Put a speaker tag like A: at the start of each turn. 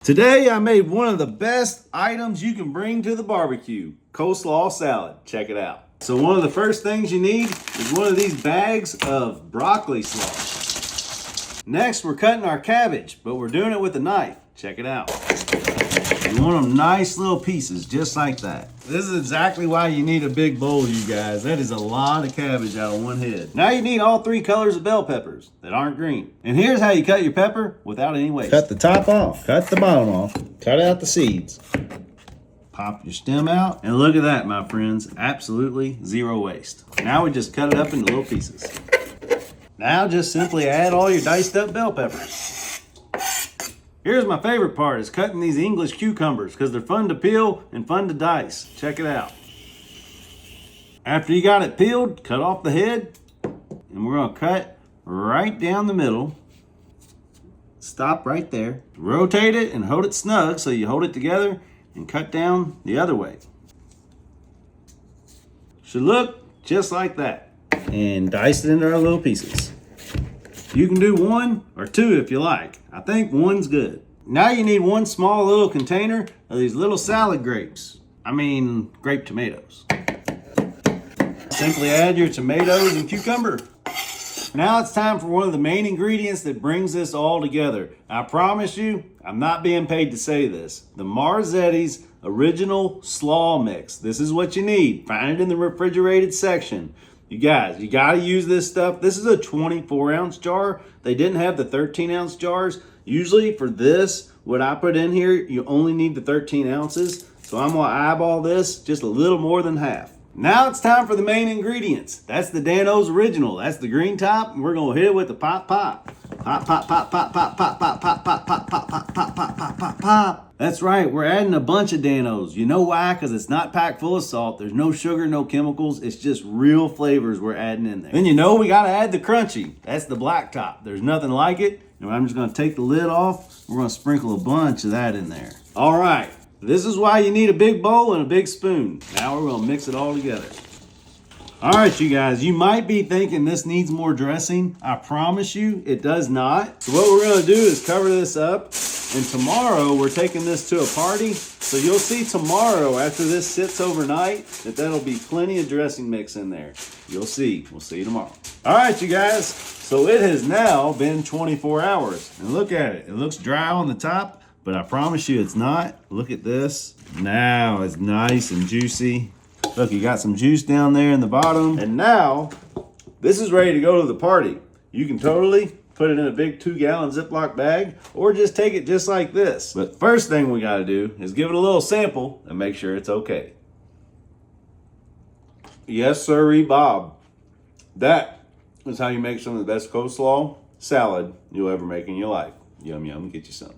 A: Today I made one of the best items you can bring to the barbecue, coleslaw salad. Check it out. So one of the first things you need is one of these bags of broccoli slaw. Next we're cutting our cabbage, but we're doing it with a knife. Check it out. You want them nice little pieces, just like that. This is exactly why you need a big bowl, you guys. That is a lot of cabbage out of one head. Now you need all 3 colors of bell peppers that aren't green. And here's how you cut your pepper without any waste. Cut the top off, cut the bottom off, cut out the seeds. Pop your stem out, and look at that, my friends. Absolutely 0 waste. Now we just cut it up into little pieces. Now just simply add all your diced up bell peppers. Here's my favorite part, is cutting these English cucumbers because they're fun to peel and fun to dice. Check it out. After you got it peeled, cut off the head, and we're gonna cut right down the middle. Stop right there. Rotate it and hold it snug so you hold it together and cut down the other way. Should look just like that. And dice it into our little pieces. You can do 1 or 2 if you like. I think 1's good. Now you need 1 small little container of these little salad grapes. Grape tomatoes. Simply add your tomatoes and cucumber. Now it's time for one of the main ingredients that brings this all together. I promise you, I'm not being paid to say this. The Marzetti's Original Slaw Mix. This is what you need. Find it in the refrigerated section. You guys, you gotta use this stuff. This is a 24-ounce jar. They didn't have the 13-ounce jars. Usually for this, what I put in here, you only need the 13 ounces. So I'm gonna eyeball this just a little more than half. Now it's time for the main ingredients. That's the Dano's Original. That's the green top, and we're gonna hit it with the pop pop. Pop, pop, pop, pop, pop, pop, pop, pop, pop, pop, pop, pop, pop, pop, pop, pop, pop. That's right, we're adding a bunch of Dano's. You know why? Because it's not packed full of salt. There's no sugar, no chemicals. It's just real flavors we're adding in there. Then you know we gotta add the crunchy. That's the black top. There's nothing like it. And I'm just gonna take the lid off. We're gonna sprinkle a bunch of that in there. All right, this is why you need a big bowl and a big spoon. Now we're gonna mix it all together. All right, you guys, you might be thinking this needs more dressing. I promise you it does not. So what we're gonna do is cover this up, and tomorrow we're taking this to a party. So you'll see tomorrow, after this sits overnight, that'll be plenty of dressing mix in there. You'll see, we'll see you tomorrow. All right, you guys, so it has now been 24 hours. And look at it, it looks dry on the top, but I promise you it's not. Look at this, now it's nice and juicy. Look, you got some juice down there in the bottom. And now, this is ready to go to the party. You can totally put it in a big 2-gallon Ziploc bag, or just take it just like this. But first thing we gotta do is give it a little sample and make sure it's okay. Yes, sirree, Bob. That is how you make some of the best coleslaw salad you'll ever make in your life. Yum, yum, get you some.